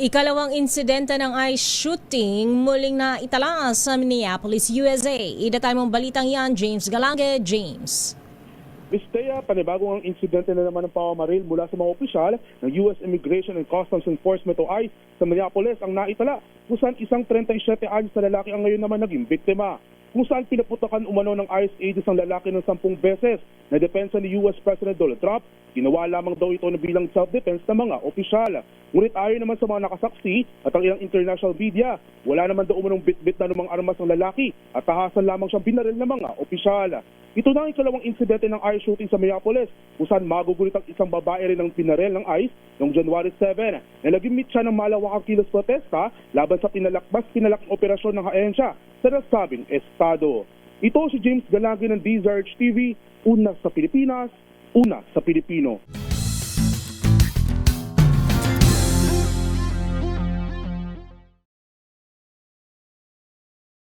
Ikalawang insidente ng ICE shooting muling na itala sa Minneapolis, USA. Idatay mong balitang yan, James Galange. James. Bistea, panibagong ang insidente na naman ng pamamaril mula sa mga opisyal ng U.S. Immigration and Customs Enforcement o ICE sa Minneapolis ang naitala, kung saan isang 37 anyos na lalaki ang ngayon naman naging biktima. Kung saan pinaputakan umano ng ICE agents ang lalaki ng 10 beses na depensa ni U.S. President Donald Trump, ginawa lamang daw ito na bilang self-defense ng mga opisyal. Ngunit ayon naman sa mga nakasaksi at ang ilang international media, wala naman daw umanong bit-bit na numang armas ng lalaki at tahasan lamang siyang binaril ng mga opisyal. Ito na ang ikalawang insidente ng ICE shooting sa Minneapolis, kung saan magugulit ang isang babae rin ng pinaril ng ICE noong January 7 na naging siya ng malawakang kilos protesta laban sa pinalaking operasyon ng ahensya sa nasabing estado. Ito si James Galange ng DZRH TV, una sa Pilipinas, una sa Pilipino.